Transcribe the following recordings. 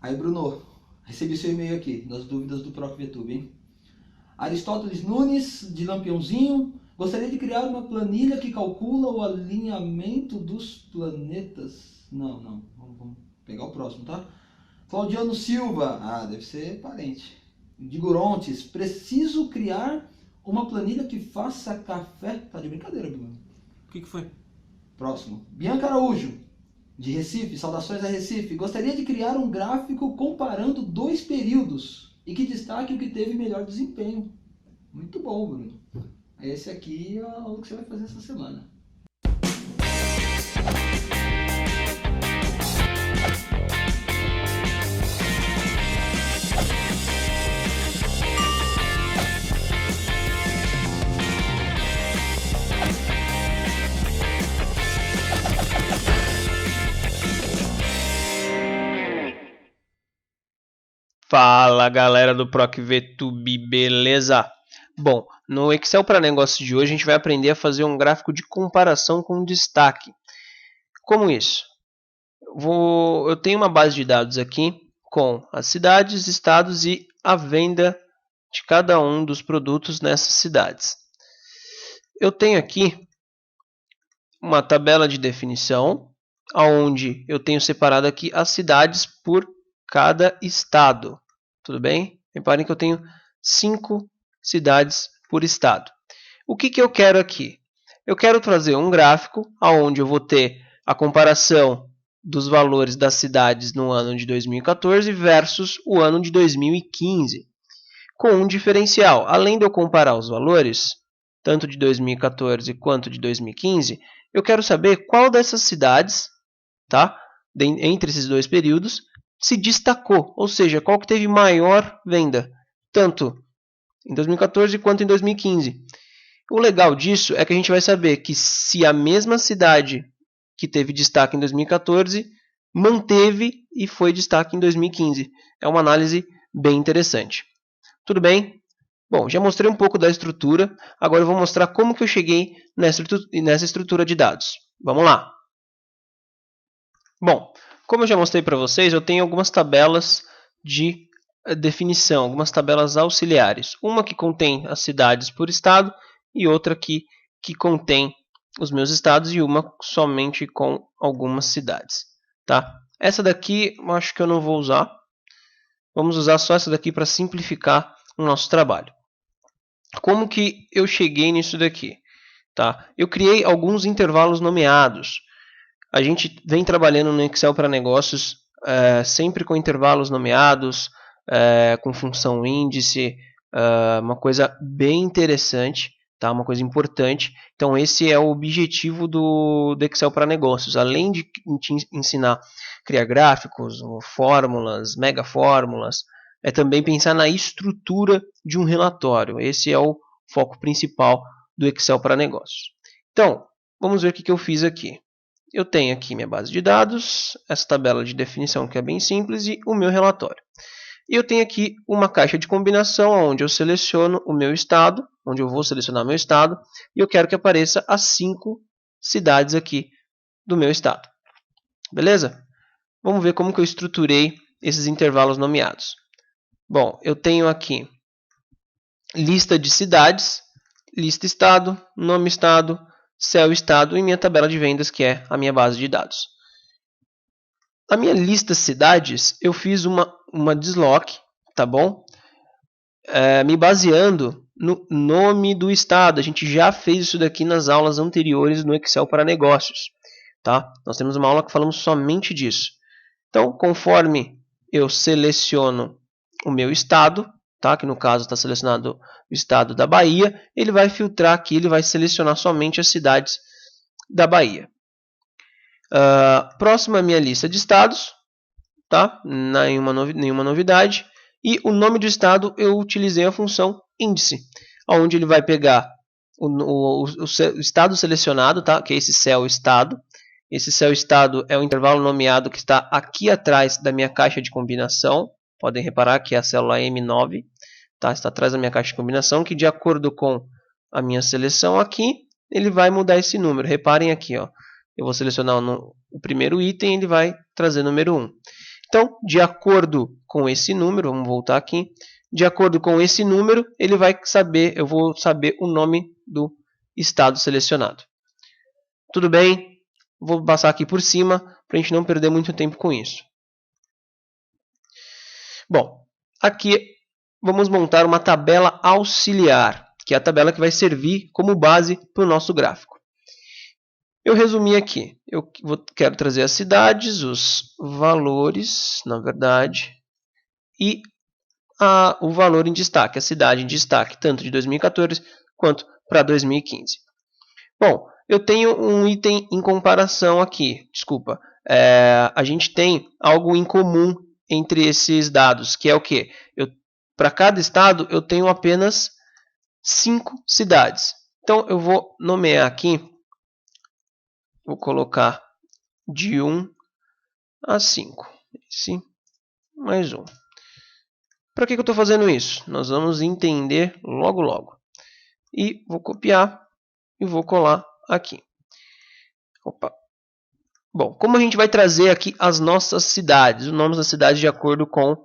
Aí, Bruno, recebi seu e-mail aqui, das dúvidas do Prof. VTube, hein? Aristóteles Nunes, de Lampiãozinho, gostaria de criar uma planilha que calcula o alinhamento dos planetas. Não, vamos pegar o próximo, tá? Claudiano Silva, deve ser parente. De Gorontes, preciso criar uma planilha que faça café. Tá de brincadeira, Bruno. O que foi? Próximo. Bianca Araújo, de Recife, saudações a Recife. Gostaria de criar um gráfico comparando 2 períodos e que destaque o que teve melhor desempenho. Muito bom, Bruno. Esse aqui é o que você vai fazer essa semana. Fala galera do Proc VTube, beleza? Bom, no Excel para negócios de hoje a gente vai aprender a fazer um gráfico de comparação com destaque. Como isso? Eu tenho uma base de dados aqui com as cidades, estados e a venda de cada um dos produtos nessas cidades. Eu tenho aqui uma tabela de definição, onde eu tenho separado aqui as cidades por cada estado. Tudo bem? Reparem que eu tenho 5 cidades por estado. O que eu quero aqui? Eu quero trazer um gráfico onde eu vou ter a comparação dos valores das cidades no ano de 2014 versus o ano de 2015. Com um diferencial. Além de eu comparar os valores, tanto de 2014 quanto de 2015, eu quero saber qual dessas cidades, tá, entre esses dois períodos, se destacou, ou seja, qual que teve maior venda, tanto em 2014 quanto em 2015. O legal disso é que a gente vai saber que se a mesma cidade que teve destaque em 2014 manteve e foi destaque em 2015. É uma análise bem interessante. Tudo bem? Bom, já mostrei um pouco da estrutura, agora eu vou mostrar como que eu cheguei nessa estrutura de dados. Vamos lá! Bom, como eu já mostrei para vocês, eu tenho algumas tabelas de definição, algumas tabelas auxiliares. Uma que contém as cidades por estado e outra que contém os meus estados e uma somente com algumas cidades. Tá? Essa daqui eu acho que eu não vou usar. Vamos usar só essa daqui para simplificar o nosso trabalho. Como que eu cheguei nisso daqui? Tá? Eu criei alguns intervalos nomeados. A gente vem trabalhando no Excel para negócios sempre com intervalos nomeados, com função índice, uma coisa bem interessante, tá? Uma coisa importante. Então esse é o objetivo do Excel para negócios. Além de te ensinar a criar gráficos, fórmulas, mega fórmulas, é também pensar na estrutura de um relatório. Esse é o foco principal do Excel para negócios. Então, vamos ver o que eu fiz aqui. Eu tenho aqui minha base de dados, essa tabela de definição que é bem simples e o meu relatório. E eu tenho aqui uma caixa de combinação onde eu seleciono o meu estado, onde eu vou selecionar meu estado, e eu quero que apareça as 5 cidades aqui do meu estado. Beleza? Vamos ver como que eu estruturei esses intervalos nomeados. Bom, eu tenho aqui lista de cidades, lista estado, nome estado, céu estado e minha tabela de vendas, que é a minha base de dados. A minha lista cidades, eu fiz uma desloque, tá bom? Me baseando no nome do estado. A gente já fez isso daqui nas aulas anteriores no Excel para negócios, tá? Nós temos uma aula que falamos somente disso. Então, conforme eu seleciono o meu estado, tá? Que no caso está selecionado o estado da Bahia, ele vai filtrar aqui, ele vai selecionar somente as cidades da Bahia. Próximo à minha lista de estados, tá? Nenhuma novidade. E o nome do estado eu utilizei a função índice, onde ele vai pegar o estado selecionado, tá? Que é esse céu estado. Esse céu estado é o intervalo nomeado que está aqui atrás da minha caixa de combinação. Podem reparar que é a célula M9, tá? Está atrás da minha caixa de combinação, que de acordo com a minha seleção aqui, ele vai mudar esse número. Reparem aqui, ó. Eu vou selecionar o primeiro item e ele vai trazer o número 1. Então, de acordo com esse número, vamos voltar aqui. De acordo com esse número, ele vai saber, eu vou saber o nome do estado selecionado. Tudo bem? Vou passar aqui por cima para a gente não perder muito tempo com isso. Bom, aqui vamos montar uma tabela auxiliar, que é a tabela que vai servir como base para o nosso gráfico. Eu resumi aqui. Eu quero trazer as cidades, os valores, na verdade, e o valor em destaque, a cidade em destaque, tanto de 2014 quanto para 2015. Bom, eu tenho um item em comparação aqui. Desculpa. A gente tem algo em comum entre esses dados, que é o quê? Para cada estado, eu tenho apenas 5 cidades. Então, eu vou nomear aqui, vou colocar de 1 a 5. Esse mais um. Para que eu estou fazendo isso? Nós vamos entender logo logo. E vou copiar e vou colar aqui. Opa. Bom, como a gente vai trazer aqui as nossas cidades, os nomes das cidades de acordo com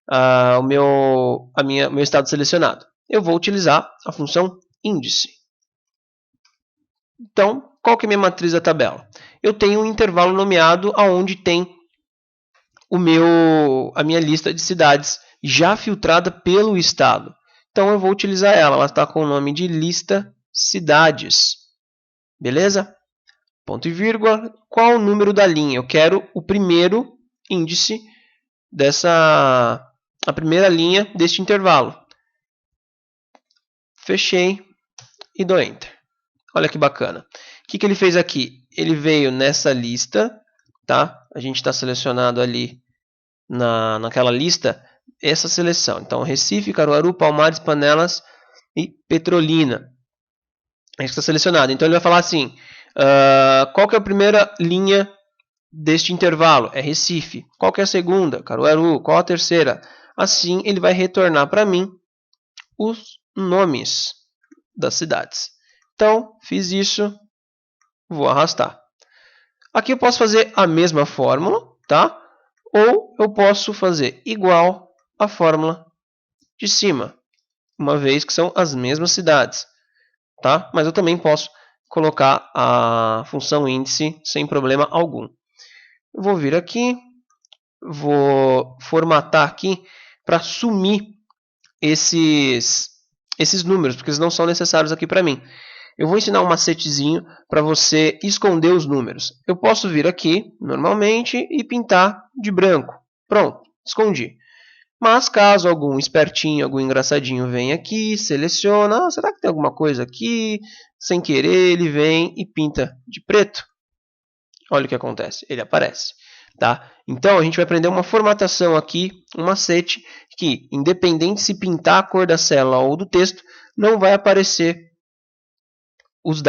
o meu estado selecionado? Eu vou utilizar a função índice. Então, qual que é a minha matriz da tabela? Eu tenho um intervalo nomeado onde tem a minha lista de cidades já filtrada pelo estado. Então, eu vou utilizar ela. Ela está com o nome de lista cidades. Beleza? Ponto e vírgula. Qual o número da linha? Eu quero o primeiro índice a primeira linha deste intervalo. Fechei e dou Enter. Olha que bacana. O que ele fez aqui? Ele veio nessa lista, tá? A gente está selecionado ali naquela lista essa seleção. Então, Recife, Caruaru, Palmares, Panelas e Petrolina. A gente está selecionado. Então, ele vai falar assim, qual que é a primeira linha deste intervalo? É Recife. Qual que é a segunda? Caruaru. Qual a terceira? Assim, ele vai retornar para mim os nomes das cidades. Então, fiz isso, vou arrastar. Aqui eu posso fazer a mesma fórmula, tá? Ou eu posso fazer igual à fórmula de cima, uma vez que são as mesmas cidades, tá? Mas eu também posso colocar a função índice sem problema algum. Eu vou vir aqui, vou formatar aqui para sumir esses números, porque eles não são necessários aqui para mim. Eu vou ensinar um macetezinho para você esconder os números. Eu posso vir aqui, normalmente, e pintar de branco. Pronto, escondi. Mas caso algum espertinho, algum engraçadinho venha aqui, seleciona, será que tem alguma coisa aqui? Sem querer, ele vem e pinta de preto. Olha o que acontece, ele aparece. Tá? Então, a gente vai aprender uma formatação aqui, um macete, que independente se pintar a cor da célula ou do texto, não vai aparecer os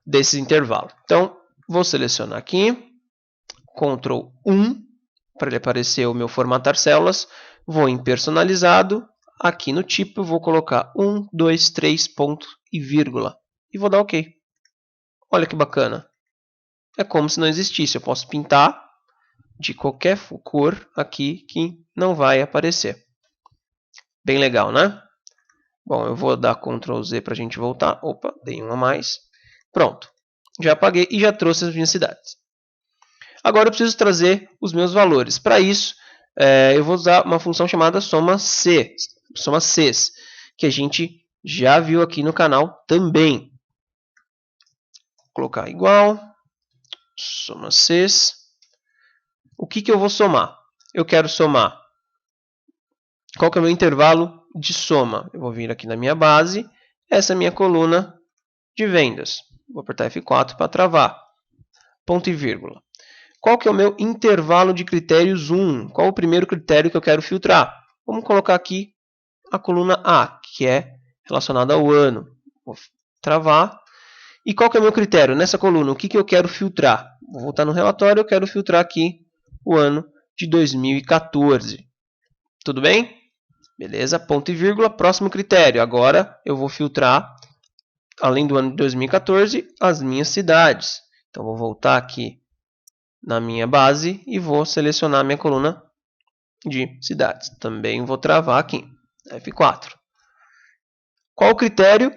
desse intervalo. Então, vou selecionar aqui, Ctrl 1, para ele aparecer o meu formatar células, vou em personalizado, aqui no tipo vou colocar 1, 2, 3, ponto e vírgula, e vou dar OK. Olha que bacana. É como se não existisse, eu posso pintar de qualquer cor aqui que não vai aparecer. Bem legal, né? Bom, eu vou dar Ctrl Z para a gente voltar. Opa, dei um a mais. Pronto. Já apaguei e já trouxe as minhas cidades. Agora eu preciso trazer os meus valores. Para isso, eu vou usar uma função chamada soma Cs, que a gente já viu aqui no canal também. Vou colocar igual, soma Cs. O que eu vou somar? Eu quero somar. Qual que é o meu intervalo de soma? Eu vou vir aqui na minha base, essa é a minha coluna de vendas. Vou apertar F4 para travar. Ponto e vírgula. Qual que é o meu intervalo de critérios 1? Qual o primeiro critério que eu quero filtrar? Vamos colocar aqui a coluna A, que é relacionada ao ano. Vou travar. E qual que é o meu critério? Nessa coluna, o que eu quero filtrar? Vou voltar no relatório, eu quero filtrar aqui o ano de 2014. Tudo bem? Beleza, ponto e vírgula, próximo critério. Agora eu vou filtrar, além do ano de 2014, as minhas cidades. Então vou voltar aqui na minha base e vou selecionar a minha coluna de cidades. Também vou travar aqui, F4. Qual o critério?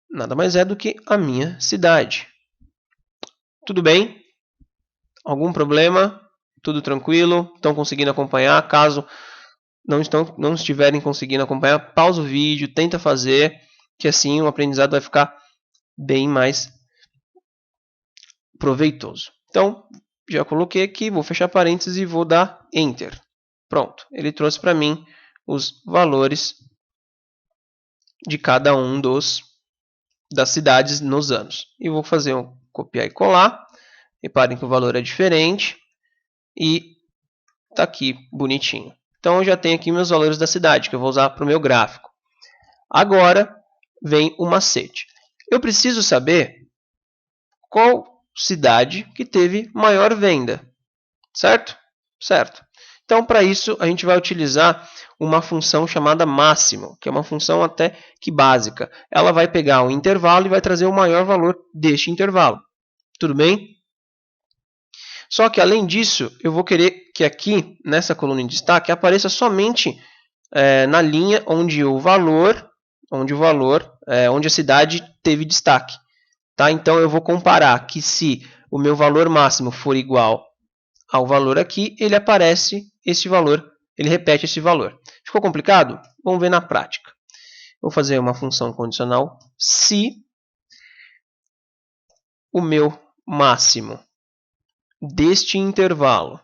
Nada mais é do que a minha cidade. Tudo bem? Algum problema? Tudo tranquilo? Estão conseguindo acompanhar? Caso não estiverem conseguindo acompanhar, pausa o vídeo, tenta fazer, que assim o aprendizado vai ficar bem mais proveitoso. Então, já coloquei aqui, vou fechar parênteses e vou dar Enter. Pronto, ele trouxe para mim os valores de cada um das cidades nos anos. E vou fazer um copiar e colar. Reparem que o valor é diferente e está aqui bonitinho. Então eu já tenho aqui meus valores da cidade que eu vou usar para o meu gráfico. Agora vem o macete. Eu preciso saber qual cidade que teve maior venda, certo? Certo. Então para isso a gente vai utilizar uma função chamada máximo, que é uma função até que básica. Ela vai pegar um intervalo e vai trazer o maior valor deste intervalo. Tudo bem? Só que além disso, eu vou querer que aqui, nessa coluna em destaque, apareça somente na linha onde onde a cidade teve destaque. Tá? Então eu vou comparar que se o meu valor máximo for igual ao valor aqui, ele repete esse valor. Ficou complicado? Vamos ver na prática. Vou fazer uma função condicional se o meu máximo deste intervalo,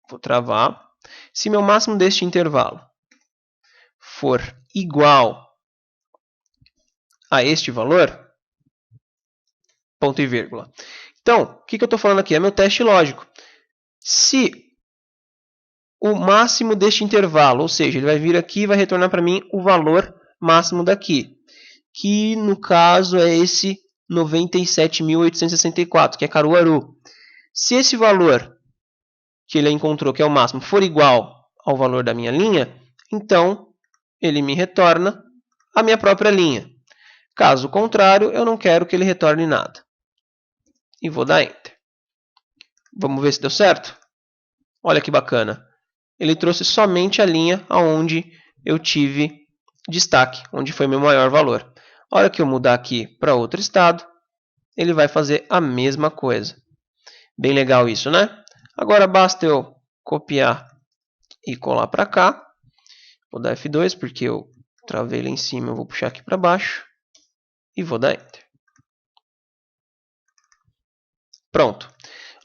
vou travar, se meu máximo deste intervalo for igual a este valor, ponto e vírgula. Então, o que eu estou falando aqui? É meu teste lógico. Se o máximo deste intervalo, ou seja, ele vai vir aqui e vai retornar para mim o valor máximo daqui, que no caso é esse 97.864, que é Caruaru. Se esse valor que ele encontrou, que é o máximo, for igual ao valor da minha linha, então ele me retorna a minha própria linha. Caso contrário, eu não quero que ele retorne nada. E vou dar Enter. Vamos ver se deu certo? Olha que bacana. Ele trouxe somente a linha onde eu tive destaque, onde foi meu maior valor. A hora que eu mudar aqui para outro estado, ele vai fazer a mesma coisa. Bem legal isso, né? Agora basta eu copiar e colar para cá. Vou dar F2 porque eu travei lá em cima, eu vou puxar aqui para baixo. E vou dar Enter. Pronto.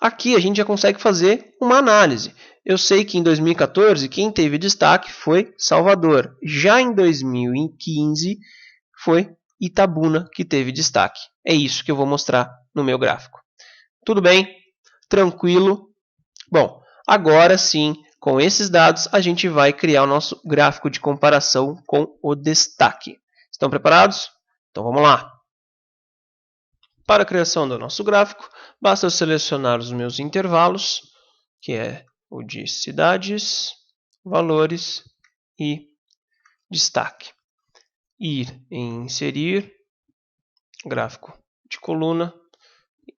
Aqui a gente já consegue fazer uma análise. Eu sei que em 2014 quem teve destaque foi Salvador. Já em 2015 foi Itabuna que teve destaque. É isso que eu vou mostrar no meu gráfico. Tudo bem? Tranquilo? Bom, agora sim, com esses dados, a gente vai criar o nosso gráfico de comparação com o destaque. Estão preparados? Então vamos lá. Para a criação do nosso gráfico, basta eu selecionar os meus intervalos, que é o de cidades, valores e destaque. Ir em inserir, gráfico de coluna,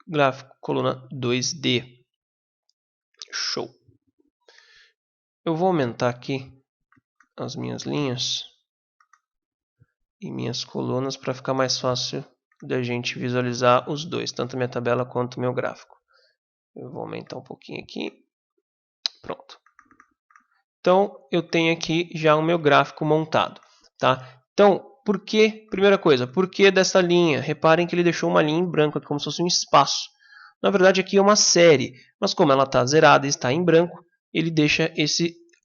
gráfico coluna 2D. Show! Eu vou aumentar aqui as minhas linhas e minhas colunas para ficar mais fácil da gente visualizar os dois, tanto a minha tabela quanto o meu gráfico. Eu vou aumentar um pouquinho aqui. Pronto. Então, eu tenho aqui já o meu gráfico montado. Tá? Então, primeira coisa, por que dessa linha? Reparem que ele deixou uma linha em branco, aqui, como se fosse um espaço. Na verdade, aqui é uma série, mas como ela está zerada e está em branco, ele deixa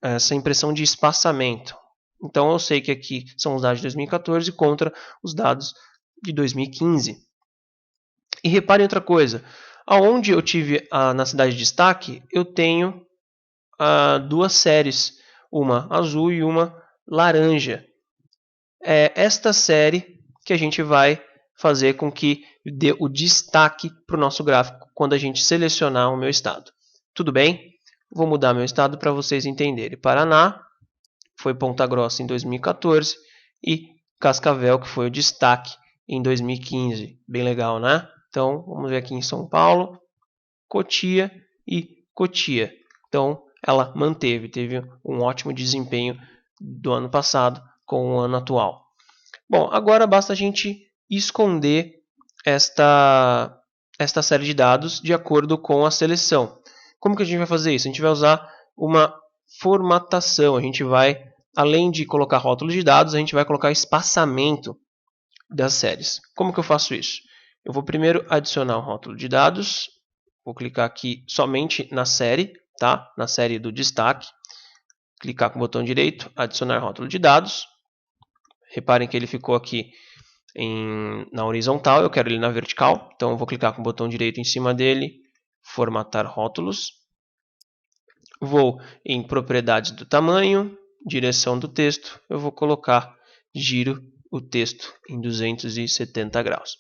essa impressão de espaçamento. Então, eu sei que aqui são os dados de 2014 contra os dados de 2015. E reparem outra coisa, aonde eu tive na cidade de destaque, eu tenho duas séries, uma azul e uma laranja. É esta série que a gente vai fazer com que dê o destaque para o nosso gráfico quando a gente selecionar o meu estado. Tudo bem? Vou mudar meu estado para vocês entenderem. Paraná foi Ponta Grossa em 2014 e Cascavel, que foi o destaque em 2015. Bem legal, né? Então, vamos ver aqui em São Paulo. Cotia e Cotia. Então, ela teve um ótimo desempenho do ano passado com o ano atual. Bom, agora basta a gente esconder esta série de dados de acordo com a seleção. Como que a gente vai fazer isso? A gente vai usar uma formatação. A gente vai, além de colocar rótulo de dados, a gente vai colocar espaçamento das séries. Como que eu faço isso? Eu vou primeiro adicionar um rótulo de dados. Vou clicar aqui somente na série, tá? Na série do destaque. Clicar com o botão direito, adicionar rótulo de dados. Reparem que ele ficou aqui na horizontal, eu quero ele na vertical. Então eu vou clicar com o botão direito em cima dele, formatar rótulos. Vou em propriedades do tamanho, direção do texto. Eu vou colocar giro o texto em 270 graus.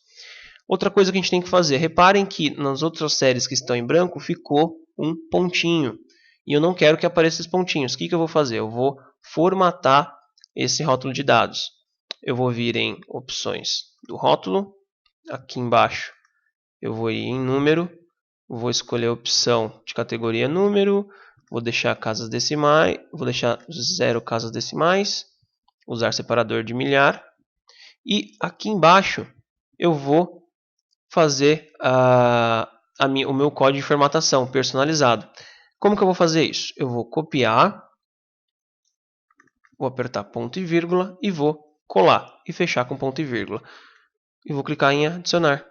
Outra coisa que a gente tem que fazer, reparem que nas outras séries que estão em branco ficou um pontinho. E eu não quero que apareçam esses pontinhos. O que eu vou fazer? Eu vou formatar esse rótulo de dados. Eu vou vir em opções do rótulo. Aqui embaixo eu vou ir em número. Vou escolher a opção de categoria número. Vou deixar casas decimais. Vou deixar 0 casas decimais. Usar separador de milhar. E aqui embaixo eu vou fazer o meu código de formatação personalizado. Como que eu vou fazer isso? Eu vou copiar, vou apertar ponto e vírgula e vou colar e fechar com ponto e vírgula. E vou clicar em adicionar.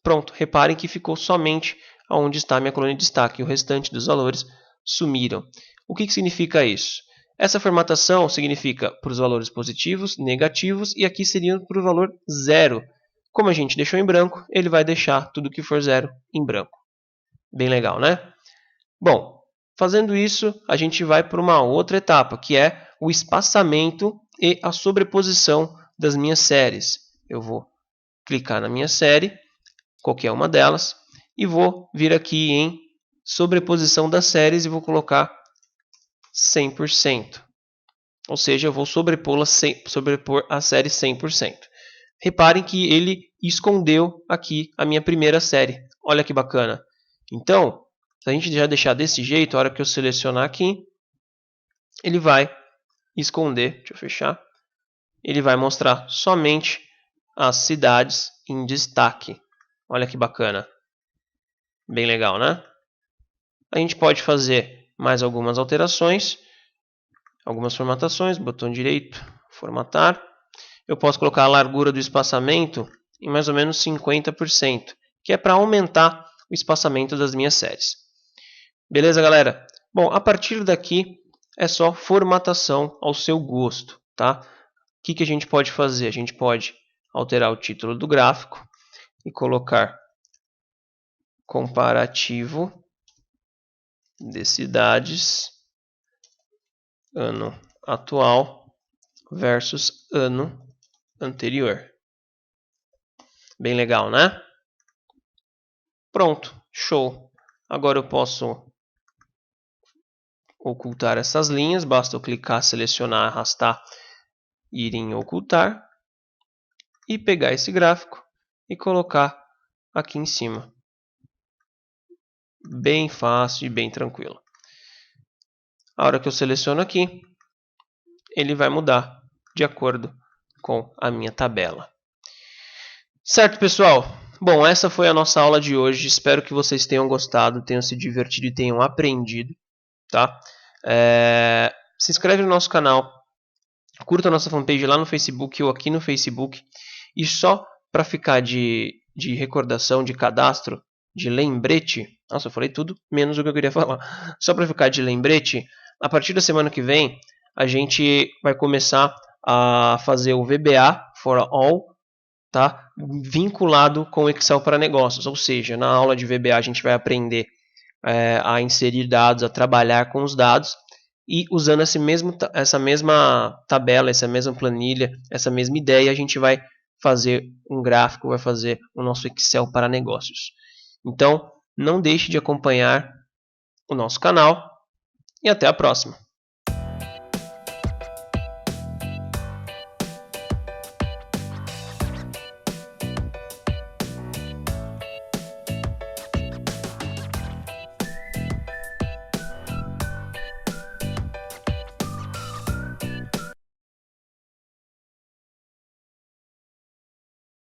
Pronto, reparem que ficou somente onde está a minha coluna de destaque. O restante dos valores sumiram. O que significa isso? Essa formatação significa para os valores positivos, negativos e aqui seria para o valor 0. Como a gente deixou em branco, ele vai deixar tudo que for 0 em branco. Bem legal, né? Bom, fazendo isso, a gente vai para uma outra etapa, que é o espaçamento e a sobreposição das minhas séries. Eu vou clicar na minha série, qualquer uma delas, e vou vir aqui em sobreposição das séries e vou colocar 100%. Ou seja, eu vou sobrepor a série 100%. Reparem que ele escondeu aqui a minha primeira série. Olha que bacana. Então, se a gente já deixar desse jeito, a hora que eu selecionar aqui, ele vai esconder, deixa eu fechar, ele vai mostrar somente as cidades em destaque. Olha que bacana. Bem legal, né? A gente pode fazer mais algumas alterações, algumas formatações, botão direito, formatar. Eu posso colocar a largura do espaçamento em mais ou menos 50%, que é para aumentar o espaçamento das minhas séries. Beleza, galera? Bom, a partir daqui é só formatação ao seu gosto, tá? O que a gente pode fazer? A gente pode alterar o título do gráfico e colocar comparativo de cidades ano atual versus ano anterior. Bem legal, né? Pronto, show. Agora eu posso ocultar essas linhas, basta eu clicar, selecionar, arrastar, ir em ocultar e pegar esse gráfico e colocar aqui em cima. Bem fácil e bem tranquilo. A hora que eu seleciono aqui, ele vai mudar de acordo com a minha tabela. Certo, pessoal? Bom, essa foi a nossa aula de hoje. Espero que vocês tenham gostado, tenham se divertido e tenham aprendido. Tá? Se inscreve no nosso canal, curta a nossa fanpage lá no Facebook ou aqui no Facebook. E só para ficar de recordação, de cadastro, de lembrete, nossa, eu falei tudo menos o que eu queria falar. Só para ficar de lembrete, a partir da semana que vem a gente vai começar a fazer o VBA for All, tá? Vinculado com o Excel para negócios. Ou seja, na aula de VBA a gente vai aprender a inserir dados, a trabalhar com os dados e usando essa mesma tabela, essa mesma planilha, essa mesma ideia, a gente vai fazer um gráfico, vai fazer o nosso Excel para negócios. Então, não deixe de acompanhar o nosso canal e até a próxima.